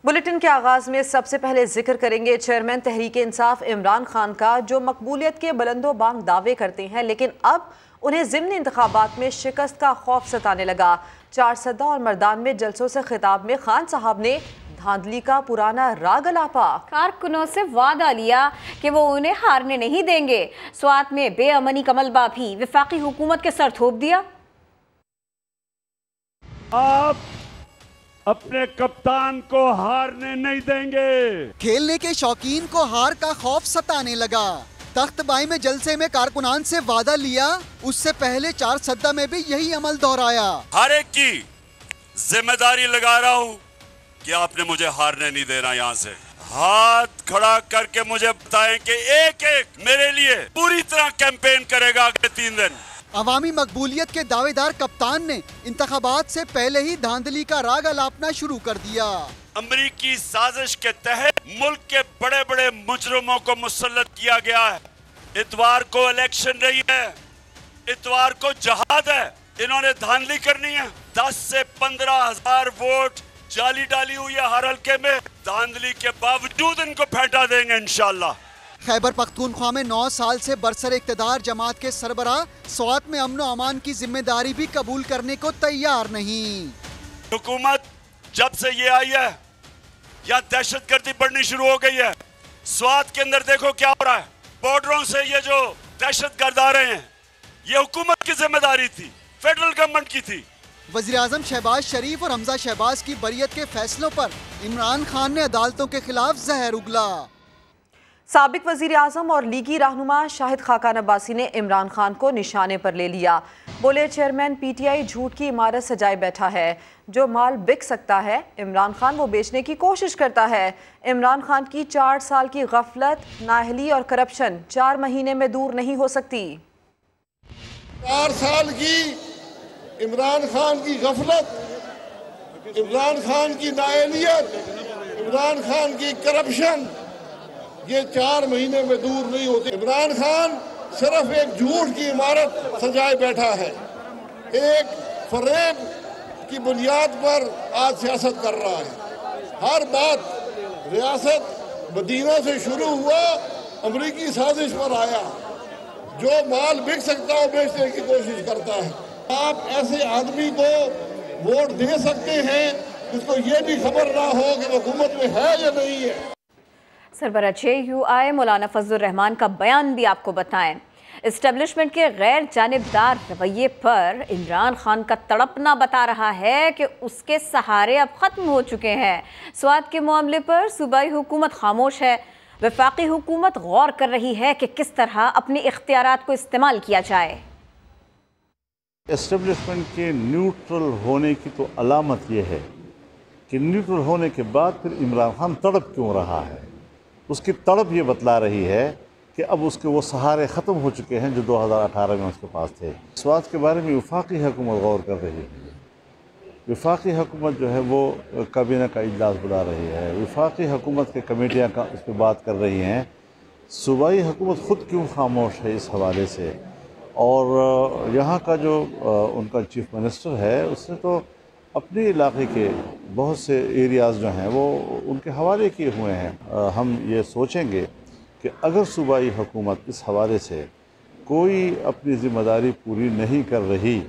Bulletin के आगाज में सबसे पहले जिक्र करेंगे चेयरमैन तहरीक इंसाफ इमरान खान का, जो मकबूलियत के बुलंदोबांग दावे करते हैं, लेकिन अब उन्हें ज़िमनी इंतखाबात में शिकस्त का खौफ सताने लगा। चारसदा और मर्दान में जलसों से खिताब में खान साहब ने धांधली का पुराना राग अलापा। कारकुनों से वादा लिया कि वो उन्हें हारने नहीं देंगे। स्वात में बेअमनी का मलबा भी वफाकी हुकूमत के सर थोप दिया। आप अपने कप्तान को हारने नहीं देंगे। खेलने के शौकीन को हार का खौफ सताने लगा। तख्तबाई में जलसे में कारकुनान से वादा लिया, उससे पहले चारसदा में भी यही अमल दोहराया। हर एक की जिम्मेदारी लगा रहा हूँ कि आपने मुझे हारने नहीं देना। यहाँ से हाथ खड़ा करके मुझे बताएं कि एक एक मेरे लिए पूरी तरह कैंपेन करेगा अगले 3 दिन। अवामी मकबूलियत के दावेदार कप्तान ने इंतखाबात से पहले ही धांधली का राग अलापना शुरू कर दिया। अमरीकी साजिश के तहत मुल्क के बड़े बड़े मुजरिमों को मुसल्लत किया गया है। इतवार को इलेक्शन रही है, इतवार को जहाद है। इन्होंने धांधली करनी है। 10 से 15 हजार वोट जाली डाली हुई है हर हल्के में। धांधली के बावजूद इनको फेंटा देंगे इंशाल्लाह। खैबर पख्तूनख्वा में 9 साल से बरसर इक़्तिदार जमात के सरबराह स्वात में अमन अमान की जिम्मेदारी भी कबूल करने को तैयार नहीं। हुकूमत जब से ये आई है, या दहशतगर्दी बढ़नी शुरू हो गई है। स्वात के अंदर देखो क्या हो रहा है। बॉर्डरों से ये जो दहशतगर्द आ रहे हैं, ये हुकूमत की जिम्मेदारी थी, फेडरल गवर्नमेंट की थी। वज़ीर आज़म शहबाज शरीफ और हमजा शहबाज की बरियत के फैसलों पर इमरान खान ने अदालतों के खिलाफ जहर उगला। साबिक वज़ीर आज़म और लीगी रहनुमा शाहिद खाकान अब्बासी ने इमरान खान को निशाने पर ले लिया। बोले, चेयरमैन PTI झूठ की इमारत सजाए बैठा है। जो माल बिक सकता है इमरान खान वो बेचने की कोशिश करता है। इमरान खान की 4 साल की गफलत, नाअहली और करप्शन 4 महीने में दूर नहीं हो सकती। 4 साल की इमरान खान की गफलत, इमरान खान की नाअहलियत, इमरान खान की करप्शन, ये 4 महीने में दूर नहीं होती। इमरान खान सिर्फ एक झूठ की इमारत सजाए बैठा है। एक फरेब की बुनियाद पर आज सियासत कर रहा है। हर बात रियासत मदीना से शुरू हुआ, अमरीकी साजिश पर आया। जो माल बिक सकता है बेचने की कोशिश करता है। आप ऐसे आदमी को वोट दे सकते हैं जिसको ये भी खबर ना हो कि वो हुकूमत में है या नहीं है। सरबराह JUI मौलाना फजलुर रहमान का बयान भी आपको बताएं। इस्टेब्लिशमेंट के गैर जानिबदार रवैये पर इमरान खान का तड़पना बता रहा है कि उसके सहारे अब ख़त्म हो चुके हैं। स्वात के मामले पर सूबाई हुकूमत खामोश है। वफाकी हुकूमत गौर कर रही है कि किस तरह अपने इख्तियारात को इस्तेमाल किया जाए। एस्टेब्लिशमेंट के न्यूट्रल होने की तो अलामत यह है कि न्यूट्रल होने के बाद फिर इमरान खान तड़प क्यों रहा है। उसकी तड़प ये बतला रही है कि अब उसके वो सहारे ख़त्म हो चुके हैं जो 2018 में उसके पास थे। स्वात के बारे में वफाकी हुकूमत गौर कर रही है। वफाकी हुकूमत जो है वो काबीना का इजलास बुला रही है। वफाकी हुकूमत के कमेटियाँ का उस पर बात कर रही हैं। सूबाई हुकूमत ख़ुद क्यों खामोश है इस हवाले से। और यहाँ का जो उनका चीफ मिनिस्टर है उसने तो अपने इलाके के बहुत से एरियाज़ जो हैं वो उनके हवाले किए हुए हैं। हम ये सोचेंगे कि अगर सूबाई हुकूमत इस हवाले से कोई अपनी ज़िम्मेदारी पूरी नहीं कर रही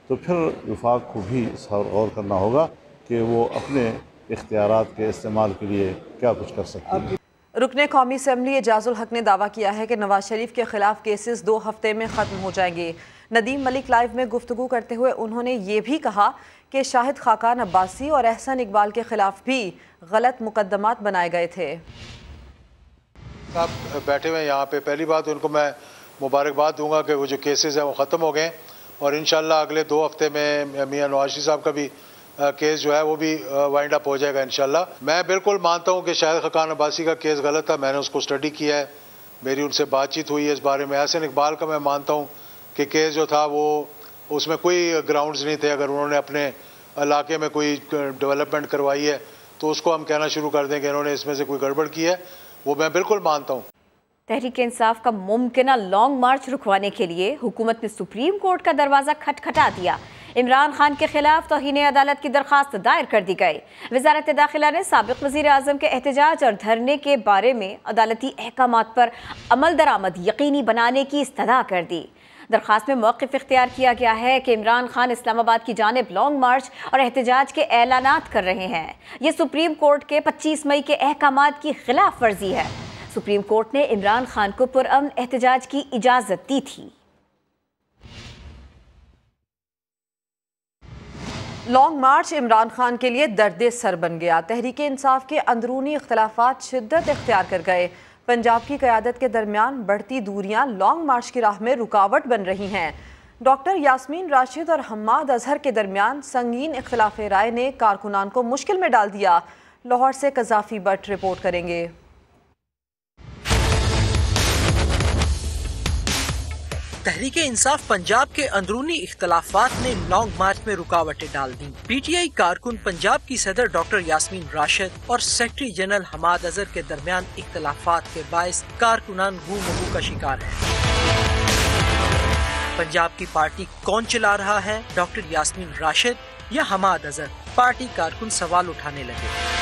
तो फिर वफाक को भी इस गौर करना होगा कि वो अपने इख्तियारात के इस्तेमाल के लिए क्या कुछ कर सकते हैं। रुकने कौमी असम्बली एजाजुल हक ने दावा किया है कि नवाज शरीफ के खिलाफ केसेस 2 हफ्ते में ख़त्म हो जाएंगे। नदीम मलिक लाइव में गुफ्तगू करते हुए उन्होंने ये भी कहा कि शाहिद खाकान अब्बासी और एहसन इकबाल के खिलाफ भी गलत मुकदमात बनाए गए थे। साहब बैठे हुए यहाँ पे, पहली बात उनको मैं मुबारकबाद दूंगा कि वो जो केसेस हैं वो ख़त्म हो गए और इंशाल्लाह अगले 2 हफ्ते में मियाँ नवाज शरीफ साहब का भी केस जो है वो भी वाइंड अप हो जाएगा इंशाल्लाह। मैं बिल्कुल मानता हूँ कि शाहिद खाकान अब्बासी का केस गलत था। मैंने उसको स्टडी किया है, मेरी उनसे बातचीत हुई है इस बारे में। एहसन इकबाल का मैं मानता हूँ कि केस जो था वो उसमें कोई ग्राउंड्स नहीं थे। अगर उन्होंने अपने इलाके में कोई डेवलपमेंट करवाई है तो उसको हम कहना शुरू कर दें कि इन्होंने इसमें से कोई गड़बड़ की है, वो मैं बिल्कुल मानता हूँ। तहरीक इंसाफ का मुमकिना लॉन्ग मार्च रुकवाने के लिए हुकूमत ने सुप्रीम कोर्ट का दरवाज़ा खटखटा दिया। इमरान खान के खिलाफ तौहीन अदालत की दरखास्त दायर कर दी गई। वज़ारत दाखिला ने साबिक़ वज़ीर आज़म के एहतजाज और धरने के बारे में अदालती अहकामात पर अमल दरामद यकीनी बनाने की इस्तदा कर दी। दरखास्त में मौक़िफ़ इख्तियार किया गया है कि इमरान खान इस्लामाबाद की जानिब लॉन्ग मार्च और एहतजाज के ऐलानात कर रहे हैं। ये सुप्रीम कोर्ट के 25 मई के अहकामात की खिलाफ वर्जी है। सुप्रीम कोर्ट ने इमरान खान को पुरअमन एहतजाज की इजाज़त दी थी। लॉन्ग मार्च इमरान खान के लिए दर्द सर बन गया। तहरीक इंसाफ के अंदरूनी इख्तलाफात शिद्दत इख्तियार कर गए। पंजाब की क़यादत के दरमियान बढ़ती दूरियां लॉन्ग मार्च की राह में रुकावट बन रही हैं। डॉक्टर यास्मीन राशिद और हम्माद अजहर के दरमियान संगीन इख्तिलाफ राय ने कारकुनान को मुश्किल में डाल दिया। लाहौर से कज़ाफ़ी बट रिपोर्ट करेंगे। तहरीक इंसाफ पंजाब के अंदरूनी इख्तलाफात ने लॉन्ग मार्च में रुकावटें डाल दी। पीटीआई कारकुन पंजाब की सदर डॉक्टर यास्मीन राशिद और सेक्रेटरी जनरल हम्माद अजहर के दरमियान इख्तलाफात के बायस कारकुनान गू का शिकार है। पंजाब की पार्टी कौन चला रहा है, डॉक्टर यास्मीन राशिद या हम्माद अजहर? पार्टी कारकुन सवाल उठाने लगे।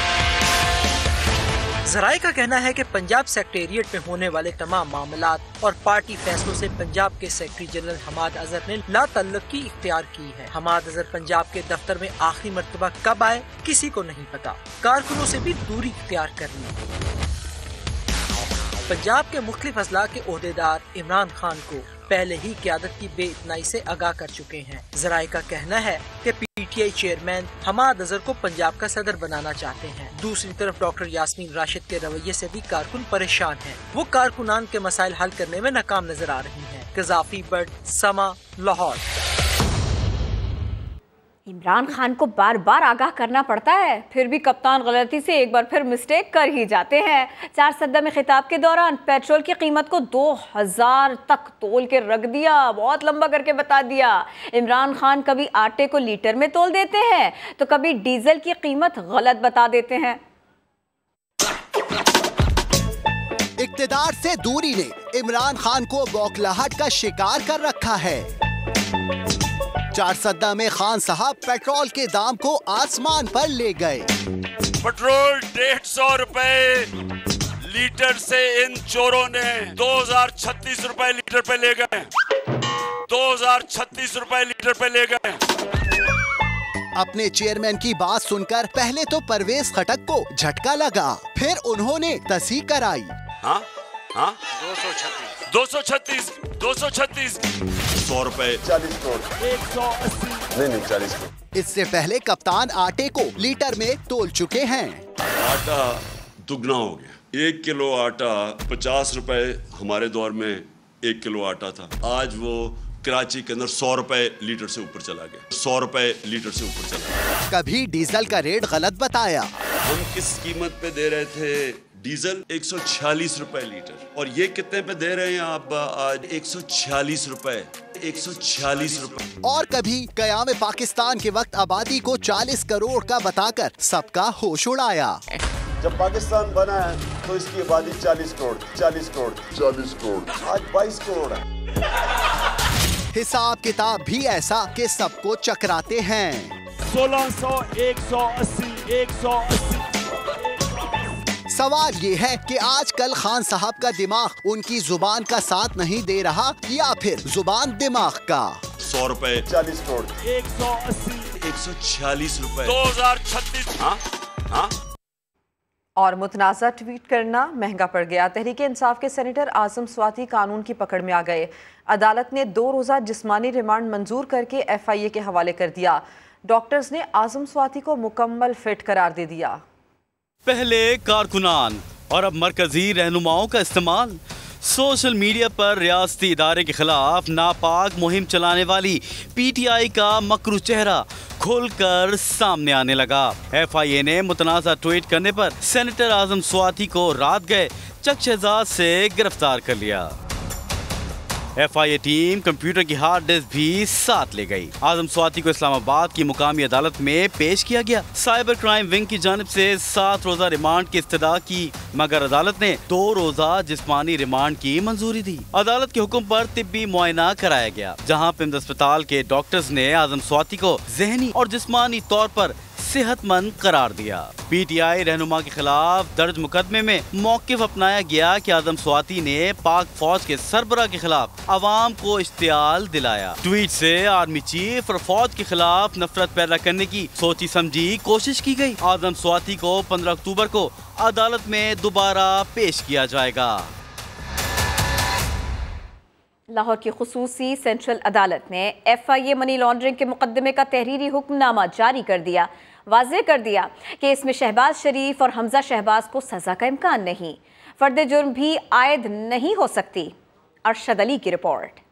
ज़राए का कहना है कि पंजाब सेक्रेटेरिएट में होने वाले तमाम मामलात और पार्टी फैसलों से पंजाब के सेक्रेटरी जनरल हम्माद अजहर ने लातल्लुकी इख्तियार की है। हम्माद अजहर पंजाब के दफ्तर में आखिरी मर्तबा कब आए किसी को नहीं पता। कारकुनों से भी दूरी इख्तियार करनी। पंजाब के मुख्तलिफ अजला के ओहदेदार इमरान खान को पहले ही क़यादत की बेइतनाई से आगाह कर चुके हैं। ज़राए का कहना है कि पीटीआई चेयरमैन हम्माद अजहर को पंजाब का सदर बनाना चाहते हैं। दूसरी तरफ डॉक्टर यास्मीन राशिद के रवैये से भी कारकुन परेशान हैं। वो कारकुनान के मसाइल हल करने में नाकाम नजर आ रही हैं। कज़ाफ़ी बट, समा, लाहौर। इमरान खान को बार बार आगाह करना पड़ता है, फिर भी कप्तान गलती से एक बार फिर मिस्टेक कर ही जाते हैं। 4 सद्दा में खिताब के दौरान पेट्रोल की कीमत को 2000 तक तोल के रख दिया, बहुत लंबा करके बता दिया। इमरान खान कभी आटे को लीटर में तोल देते हैं तो कभी डीजल की कीमत गलत बता देते हैं। इक्तिदार से दूरी ने इमरान खान को बौखलाहट का शिकार कर रखा है। 4 सद्दा में खान साहब पेट्रोल के दाम को आसमान पर ले गए। पेट्रोल 150 रुपए लीटर से इन चोरों ने 2036 रुपए लीटर पे ले गए। 2036 रुपए लीटर पे ले गए। अपने चेयरमैन की बात सुनकर पहले तो परवेज खटक को झटका लगा, फिर उन्होंने तस्हीह कराई। हाँ? 236 100 रुपए 40 करोड़ 180 नहीं 40 करोड़। इससे पहले कप्तान आटे को लीटर में तोल चुके हैं। आटा दुगना हो गया। 1 किलो आटा 50 रुपए हमारे दौर में 1 किलो आटा था। आज वो कराची के अंदर 100 रुपए लीटर से ऊपर चला गया। 100 रुपए लीटर से ऊपर चला गया। कभी डीजल का रेट गलत बताया। हम किस कीमत पे दे रहे थे डीजल? 146 रुपए लीटर। और ये कितने पे दे रहे हैं आप आज? 146 रुपए। 146 रुपए। और कभी कयाम पाकिस्तान के वक्त आबादी को 40 करोड़ का बताकर सबका होश उड़ाया। जब पाकिस्तान बना है तो इसकी आबादी 40 करोड़ 40 करोड़ 40 करोड़ आज 22 करोड़ है। हिसाब किताब भी ऐसा कि सबको चकराते हैं। 1600 180 180। सवाल ये है कि आजकल खान साहब का दिमाग उनकी जुबान का साथ नहीं दे रहा या फिर जुबान दिमाग का। 100 रुपए 40 करोड़ 180 146 रुपए 2036। हाँ हाँ। और मुतनाज़ा ट्वीट करना महंगा पड़ गया। तहरीक इंसाफ के सेनेटर आज़म स्वाति कानून की पकड़ में आ गए। अदालत ने 2 रोज़ा जिस्मानी रिमांड मंजूर करके FIA के हवाले कर दिया। डॉक्टर्स ने आज़म स्वाति को मुकम्मल फिट करार दे दिया। पहले कारकुनान और अब मरकजी रहनुमाओं का इस्तेमाल। सोशल मीडिया पर रियासती इदारे के खिलाफ नापाक मुहिम चलाने वाली PTI का मकरू चेहरा खुलकर सामने आने लगा। FIA ने मुतनाज़ा ट्वीट करने पर सेनेटर आज़म स्वाति को रात गए चक शहजाद से गिरफ्तार कर लिया। FIA टीम कंप्यूटर की हार्ड डिस्क भी साथ ले गई। आजम स्वाति को इस्लामाबाद की मुकामी अदालत में पेश किया गया। साइबर क्राइम विंग की जानिब से 7 रोजा रिमांड की इस्तदा की, मगर अदालत ने 2 रोजा जिस्मानी रिमांड की मंजूरी दी। अदालत के हुक्म पर तिब्बी मुआयना कराया गया, जहाँ पिंड अस्पताल के डॉक्टर्स ने आजम स्वाति को ज़हनी और जिस्मानी तौर पर सेहतमंद करार दिया। PTI रहनुमा के खिलाफ दर्ज मुकदमे में मौक़िफ़ अपनाया गया कि आजम स्वाति ने पाक फौज के सरबराह के खिलाफ अवाम को इश्तियाल दिलाया। ट्वीट से आर्मी चीफ और फौज के खिलाफ नफरत पैदा करने की सोची समझी कोशिश की गई। आजम स्वाति को 15 अक्टूबर को अदालत में दोबारा पेश किया जाएगा। लाहौर की खुसूसी सेंट्रल अदालत ने FIA मनी लॉन्ड्रिंग के मुकदमे का तहरीरी हुक्मनामा जारी कर दिया। वाज़ेह कर दिया कि इसमें शहबाज शरीफ और हमजा शहबाज को सज़ा का इम्कान नहीं, फर्द जुर्म भी आयद नहीं हो सकती। अरशद अली की रिपोर्ट।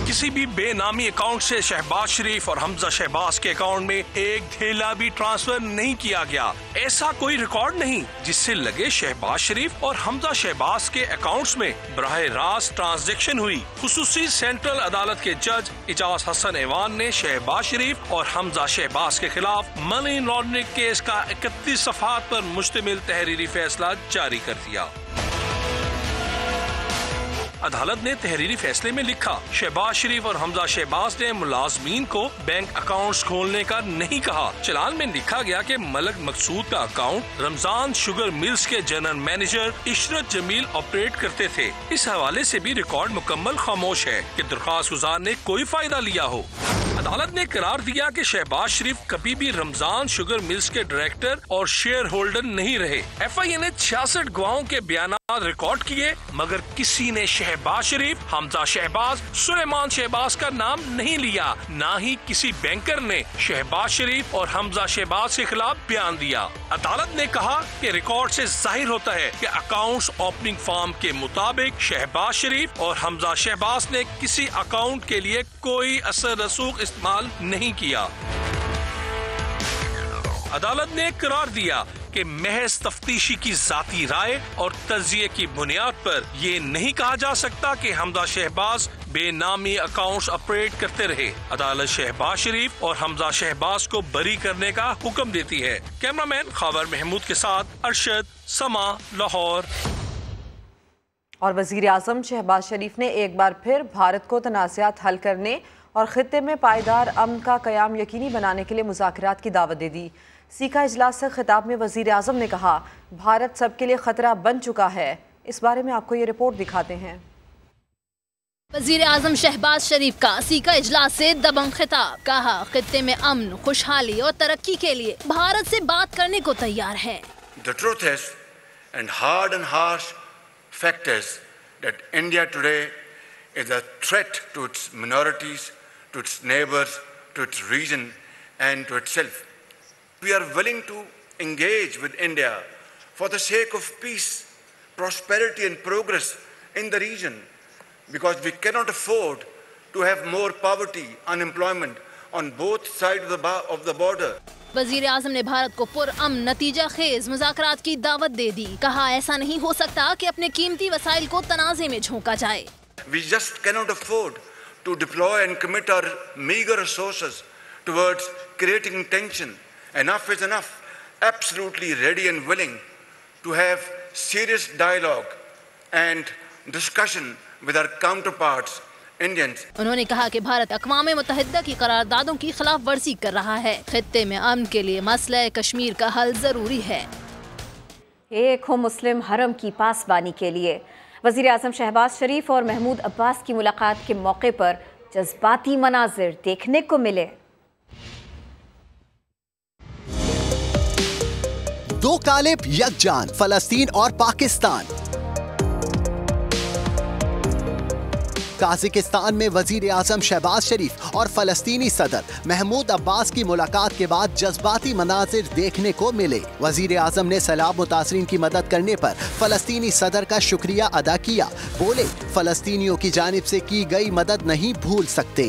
किसी भी बेनामी अकाउंट से शहबाज शरीफ और हमजा शहबाज के अकाउंट में एक धेला भी ट्रांसफर नहीं किया गया। ऐसा कोई रिकॉर्ड नहीं जिससे लगे शहबाज शरीफ और हमजा शहबाज के अकाउंट्स में बराह रास्त ट्रांजैक्शन हुई। खुसूसी सेंट्रल अदालत के जज इजाज हसन ऐवान ने शहबाज शरीफ और हमजा शहबाज के खिलाफ मनी लॉन्ड्रिंग केस का 31 सफ़हात पर मुश्तमिल तहरीरी फैसला जारी कर दिया। अदालत ने तहरीरी फैसले में लिखा, शहबाज शरीफ और हमजा शहबाज ने मुलाजमीन को बैंक अकाउंट्स खोलने का नहीं कहा। चलान में लिखा गया कि मलक मकसूद का अकाउंट रमजान शुगर मिल्स के general manager Ishrat Jamil operate करते थे। इस हवाले से भी रिकॉर्ड मुकम्मल खामोश है कि दरख्वास्त गुजार ने कोई फायदा लिया हो। अदालत ने करार दिया कि शहबाज शरीफ कभी भी रमजान शुगर मिल्स के डायरेक्टर और शेयर होल्डर नहीं रहे। FIA ने 66 गवाहों के बयान रिकॉर्ड किए, मगर किसी ने शहबाज शरीफ, हमजा शहबाज, सुलेमान शहबाज का नाम नहीं लिया। ना ही किसी बैंकर ने शहबाज शरीफ और हमजा शहबाज के खिलाफ बयान दिया। अदालत ने कहा कि रिकॉर्ड से जाहिर होता है कि अकाउंट्स ओपनिंग फॉर्म के मुताबिक शहबाज शरीफ और हमजा शहबाज ने किसी अकाउंट के लिए कोई असर रसूख इस्तेमाल नहीं किया। अदालत ने करार दिया कि महज तफ्तीशी की जाती राय और तज्जिये की बुनियाद पर ये नहीं कहा जा सकता कि हमजा शहबाज बेनामी अकाउंट्स ऑपरेट करते रहे। अदालत शहबाज शरीफ और हमजा शहबाज को बरी करने का हुक्म देती है। कैमरामैन खावर महमूद के साथ अरशद, समा, लाहौर। और वजीर आजम शहबाज शरीफ ने एक बार फिर भारत को तनाज़ात हल करने और खित्ते में पायदार अमन का क़याम यकीनी बनाने के लिए मुज़ाकरात की दावत दे दी। सीका इजलास से खिताब में वजीर आजम ने कहा, भारत सबके लिए खतरा बन चुका है। इस बारे में आपको ये रिपोर्ट दिखाते हैं। वजीर आजम शहबाज शरीफ का सीका इजलास से दबंग खिताब। कहा, खित्ते में अमन, खुशहाली और तरक्की के लिए भारत से बात करने को तैयार है। The truth is, and hard and harsh fact is that India today is a threat to its minorities, to its neighbors, to its region and to itself. We are willing to engage with India for the sake of peace, prosperity and progress in the region, because we cannot afford to have more poverty, unemployment on both sides of the border. वजीर आजम ने भारत को पुरअमन, नतीजा खेज मुज़ाकरात की दावत दे दी। कहा, ऐसा नहीं हो सकता कि अपने कीमती वसाइल को तनाज़े में झोंका जाए। We just cannot afford to deploy and commit our meager resources towards creating tension. Enough is enough. Absolutely ready and willing to have serious dialogue and discussion with our counterparts, Indians. उन्होंने कहा कि भारत अक़वाम मुत्तहिदा की करारदादों की खिलाफ वर्जी कर रहा है। खित्ते में अमन के लिए मसला कश्मीर का हल जरूरी है। एक हो मुस्लिम हरम की पासबानी के लिए वज़ीर आज़म शहबाज शरीफ और महमूद अब्बास की मुलाकात के मौके पर जज्बाती मनाजिर देखने को मिले। दो कालिब यकजान, फलस्तीन और पाकिस्तान। काज़ाकिस्तान में वजीर आज़म शहबाज शरीफ और फलस्तीनी सदर महमूद अब्बास की मुलाकात के बाद जज्बाती मनाजिर देखने को मिले। वजीर आज़म ने सैलाब मुतासरीन की मदद करने पर फलस्तीनी सदर का शुक्रिया अदा किया। बोले, फलस्तीनियों की जानिब से की गई मदद नहीं भूल सकते।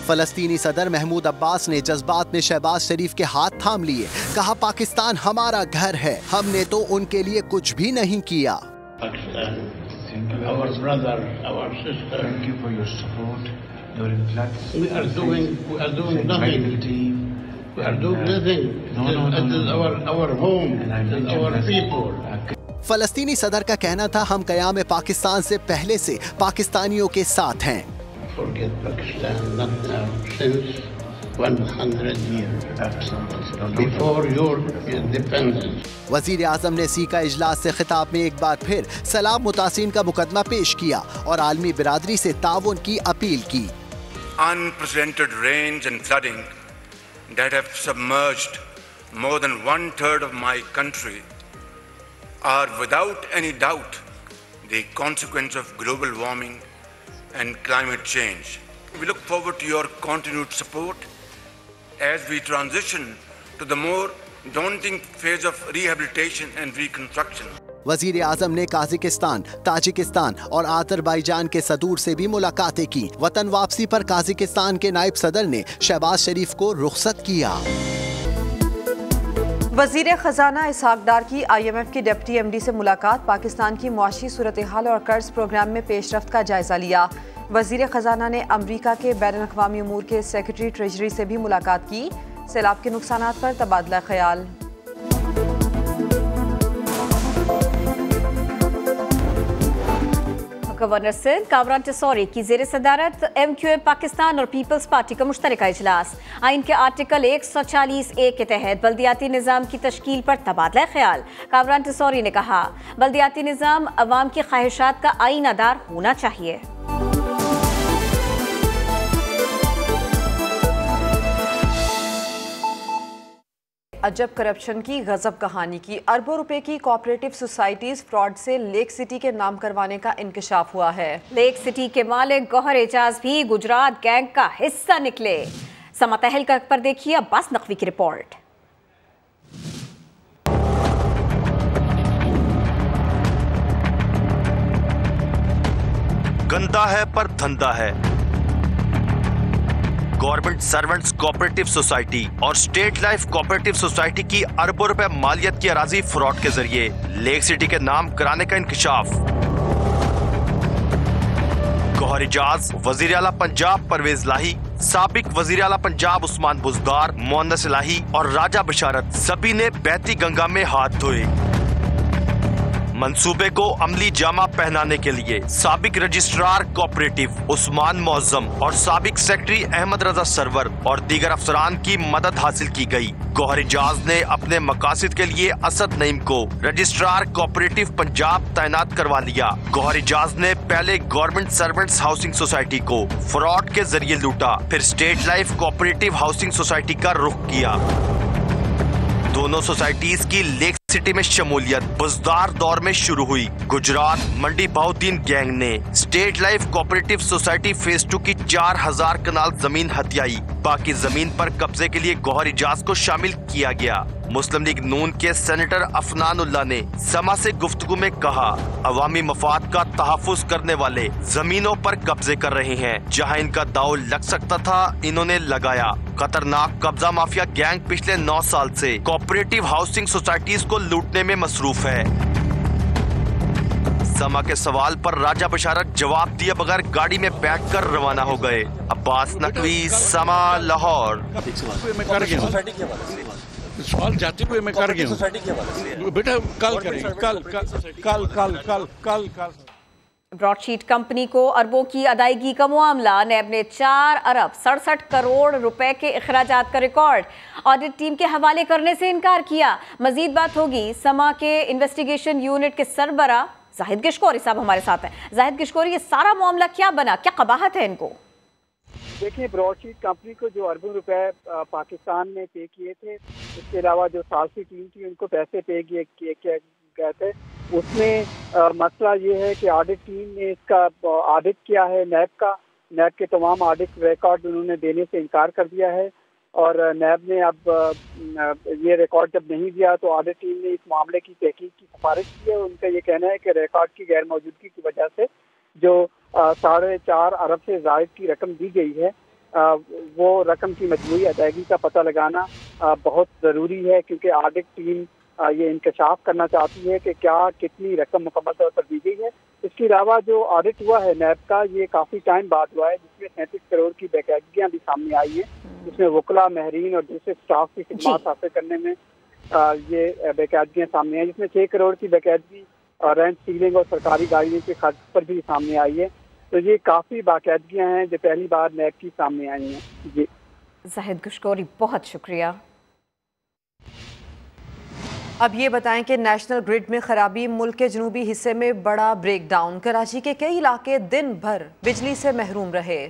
फलस्तीनी सदर महमूद अब्बास ने जज्बात में शहबाज शरीफ के हाथ थाम लिए। कहा, पाकिस्तान हमारा घर है, हमने तो उनके लिए कुछ भी नहीं किया। फलस्तीनी सदर का कहना था, हम क़याम पाकिस्तान से पहले से पाकिस्तानियों के साथ हैं। वज़ीर आज़म ने सी का इजलास से खिताब में एक बार फिर सलाम मुतासिन का मुकदमा पेश किया और आलमी बिरादरी से ताउन की अपील की। Unprecedented rains and flooding that have submerged more than 1/3 of my country are without any doubt the consequence of global warming and climate change. We look forward to your continued support as we transition to the more daunting phase of rehabilitation and reconstruction. वज़ीर आज़म ने काज़िकिस्तान, Tajikistan और Azerbaijan के सदूर से भी मुलाकातें की। वतन वापसी पर काज़िकिस्तान के नायब सदर ने शहबाज शरीफ को रुखसत किया। वज़ीर ख़जाना इसहाक डार की IMF की डिप्टी MD से मुलाकात, पाकिस्तान की मुआशी सूरत हाल और कर्ज प्रोग्राम में पेशरफ्त का जायजा लिया। वज़ीर ख़जाना ने अमरीका के बैनुल-अक़वामी उमूर के सेक्रेटरी ट्रेजरी से भी मुलाकात की। सैलाब के नुकसानात पर तबादला ख्याल। गवर्नर सिंध कामरान टिसौरी की ज़ेर सदारत MQM पाकिस्तान और पीपल्स पार्टी का मुश्तरका इजलास। आइन के आर्टिकल 140A के तहत बल्दियाती निज़ाम की तश्कील पर तबादला ख्याल। कामरान टिसौरी ने कहा, बल्दियाती निज़ाम अवाम की ख्वाहिशात का आईनादार होना चाहिए। अजब करप्शन की गजब कहानी की अरबों रुपए की कोऑपरेटिव सोसाइटीज फ्रॉड से लेक सिटी के नाम करवाने का इंकशाफ हुआ है। लेक सिटी के मालिक गौहर एजाज भी गुजरात गैंग का हिस्सा निकले। समा तहलका पर देखिए अब्बास नकवी की रिपोर्ट। गंदा है पर धंधा है। गवर्नमेंट सर्वेंट्स कोऑपरेटिव सोसाइटी और स्टेट लाइफ कोऑपरेटिव सोसाइटी की अरबों रुपए मालियत की अराजी फ्रॉड के जरिए लेक सिटी के नाम कराने का इंकशाफ। गौहर एजाज, वजीर आला पंजाब परवेज लाही, साबिक वजीर आला पंजाब उस्मान बुज़दार, मोहन्नस इलाही और राजा बशारत सभी ने बहती गंगा में हाथ धोए। मंसूबे को अमली जामा पहनाने के लिए साबिक रजिस्ट्रार कोऑपरेटिव उस्मान मौज़म और साबिक सेक्रेटरी अहमद रजा सरवर और दीगर अफसरान की मदद हासिल की गई। गौहर एजाज ने अपने मकासद के लिए असद नईम को रजिस्ट्रार कोऑपरेटिव पंजाब तैनात करवा लिया। गौहर एजाज ने पहले गवर्नमेंट सर्वेंट्स हाउसिंग सोसाइटी को फ्रॉड के जरिए लूटा, फिर state life cooperative housing society का रुख किया। दोनों सोसाइटीज की लेक सिटी में शमूलियत बुज़दार दौर में शुरू हुई। गुजरात मंडी बहुद्दीन गैंग ने state life cooperative society phase 2 की 4000 कनाल जमीन हथियाई। बाकी जमीन पर कब्जे के लिए गौहर एजाज को शामिल किया गया। मुस्लिम लीग नून के सेनेटर अफनानुल्लाह ने समा से गुफ्तगू में कहा, अवामी मफाद का तहफ़्फ़ुज़ करने वाले जमीनों पर कब्जे कर रहे हैं। जहां इनका दाव लग सकता था इन्होंने लगाया। खतरनाक कब्जा माफिया गैंग पिछले 9 साल से कोऑपरेटिव हाउसिंग सोसाइटीज को लूटने में मसरूफ है। समा के सवाल पर राजा बशारत जवाब दिए बगैर गाड़ी में बैठकर रवाना हो गए। अब्बास नकवी, समा, लाहौर। सवाल जाते हुए मैं कर गया हूँ बेटा, कल करेंगे, कल। ब्रॉडशीट कंपनी को अरबों की अदायगी का मामला। नैब ने 4 अरब 67 करोड़ रुपए के अखराजात का रिकॉर्ड ऑडिट टीम के हवाले करने से इनकार किया। मजीद बात होगी। समा के इन्वेस्टिगेशन यूनिट के सरबरा जाहिद गिशकोरी साहब हमारे साथ हैं। जाहिद गिशकोरी, ये सारा मामला क्या बना, क्या कबाहत है इनको? देखिए, ब्रॉडशीट कंपनी को जो अरबों रुपए पाकिस्तान में पे किए थे, इसके अलावा जो सालसी टीम थी उनको पैसे पे किए गए थे, उसमें मसला ये है कि ऑडिट टीम ने इसका ऑडिट किया है। नैब के तमाम ऑडिट रिकॉर्ड उन्होंने देने से इनकार कर दिया है और नैब ने अब ये रिकॉर्ड जब नहीं दिया तो ऑडिट टीम ने इस मामले की तहकीक की सिफारिश की है। उनका ये कहना है कि रिकॉर्ड की गैर मौजूदगी की वजह से जो 4.5 अरब से ज़ायद की रकम दी गई है वो रकम की मजमूई अदायगी का पता लगाना बहुत ज़रूरी है, क्योंकि ऑडिट टीम ये इंकशाफ करना चाहती है कि क्या कितनी रकम मुकम्मल तौर पर दी गई है। इसके अलावा जो ऑडिट हुआ है नैब का, ये काफ़ी टाइम बाद हुआ है, जिसमें 37 करोड़ की बेकायदगियाँ भी सामने आई हैं, जिसमें वकला, महरीन और दूसरे स्टाफ की खिदमत हासिल करने में ये बेकायदगियाँ सामने आई, जिसमें 6 करोड़ की बेकायदगी रेंट सीलिंग और सरकारी गाड़ियों के खर्च पर भी सामने आई है। तो ये काफ़ी बाकायदगियाँ हैं जो पहली बार नैब की सामने आई हैं। जी जाहिद गुशकोरी, बहुत शुक्रिया। अब ये बताएं कि नेशनल ग्रिड में खराबी, मुल्क के जनूबी हिस्से में बड़ा ब्रेकडाउन, कराची के कई इलाके दिन भर बिजली से महरूम रहे।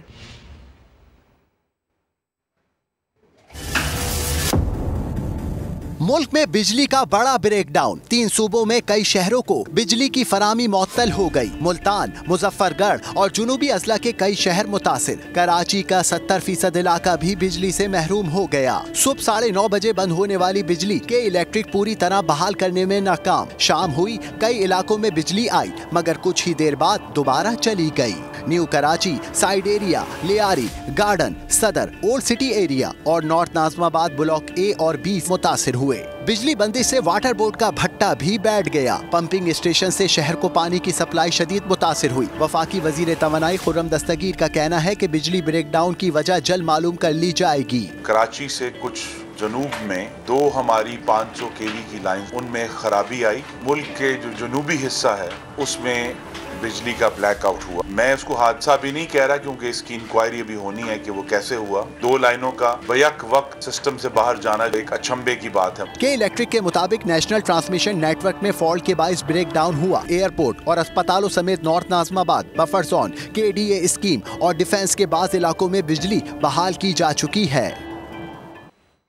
मुल्क में बिजली का बड़ा ब्रेकडाउन, 3 सूबों में कई शहरों को बिजली की फरामी मुअत्तल हो गई। मुल्तान, मुजफ्फरगढ़ और जुनूबी अजला के कई शहर मुतासिर। कराची का 70% इलाका भी बिजली से महरूम हो गया। सुबह 9:30 बजे बंद होने वाली बिजली के इलेक्ट्रिक पूरी तरह बहाल करने में नाकाम। शाम हुई, कई इलाकों में बिजली आई, मगर कुछ ही देर बाद दोबारा चली गई। New Karachi, side area, Lyari, garden, सदर, ओल्ड सिटी एरिया और नॉर्थ नाज़िमाबाद ब्लॉक ए और बी मुतासिर हुए। बिजली बंदी से वाटर बोर्ड का भट्टा भी बैठ गया। पंपिंग स्टेशन से शहर को पानी की सप्लाई शदीद मुतासिर हुई। वफाकी वजीर तवानाई खुर्रम दस्तगीर का कहना है कि बिजली ब्रेकडाउन की वजह जल्द मालूम कर ली जाएगी। कराची से कुछ जनूब में 2 हमारी 500 kV की लाइन, उनमें खराबी आई। मुल्क के जो जनूबी हिस्सा है उसमें बिजली का ब्लैकआउट हुआ। मैं उसको हादसा भी नहीं कह रहा, क्योंकि इसकी इंक्वायरी अभी होनी है कि वो कैसे हुआ। 2 लाइनों का बैक वक्त सिस्टम से बाहर जाना एक अचंभे की बात है। के इलेक्ट्रिक के मुताबिक नेशनल ट्रांसमिशन नेटवर्क में फॉल्ट के बाइस ब्रेकडाउन हुआ। एयरपोर्ट और अस्पतालों समेत north Nazimabad, buffer zone, KDA scheme और डिफेंस के बाज़ इलाकों में बिजली बहाल की जा चुकी है।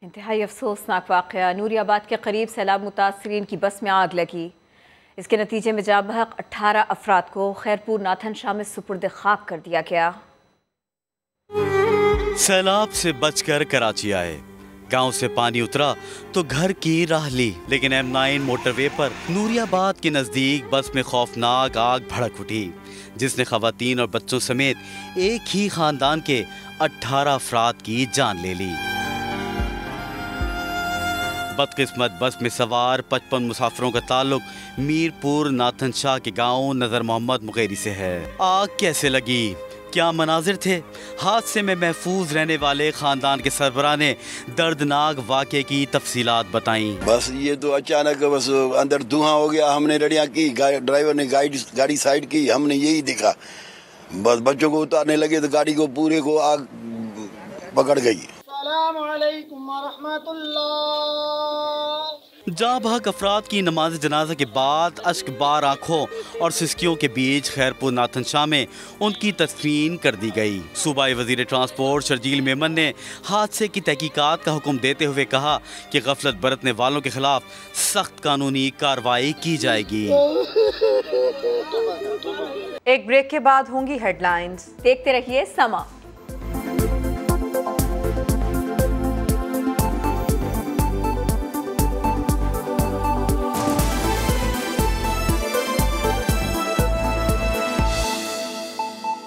इंतहाई अफसोसनाक वाक़या, नूरियाबाद के करीब सैलाब मुतासरीन की बस में आग लगी। इसके नतीजे में जाबहक 18 अफराद को खैरपुर नाथन शाह में सुपुर्द खाक कर दिया गया। सैलाब से बचकर कराची आए, गांव से पानी उतरा तो घर की राह ली, लेकिन M9 मोटरवे पर नूरियाबाद के नजदीक बस में खौफनाक आग भड़क उठी, जिसने खवातीन और बच्चों समेत एक ही खानदान के 18 अफराद की जान ले ली। बदकिस्मत बस में सवार 55 मुसाफिरों का ताल्लुक मीरपुर नाथन शाह के गांव नजर मोहम्मद मुगेरी से है। आग कैसे लगी, क्या मनाजिर थे? हादसे में महफूज रहने वाले खानदान के सरबराह ने दर्दनाक वाक़े की तफसीलात बताई। बस ये तो अचानक बस अंदर धुआं हो गया, हमने लड़ियाँ की, ड्राइवर ने गाड़ी साइड की, हमने यही देखा, बस बच्चों को उतारने लगे तो गाड़ी को पूरे को आग पकड़ गई। जाबहक अफराद की नमाज जनाजा के बाद अश्कबार आंखों और सिसकियों के बीच खैरपुर नाथन शाह में उनकी तदफीन कर दी गई। सूबाई वजीर ट्रांसपोर्ट शर्जील मेमन ने हादसे की तहकीकात का हुक्म देते हुए कहा कि गफलत बरतने वालों के खिलाफ सख्त कानूनी कार्रवाई की जाएगी। एक ब्रेक के बाद होंगी हेडलाइंस। देखते रहिए समा।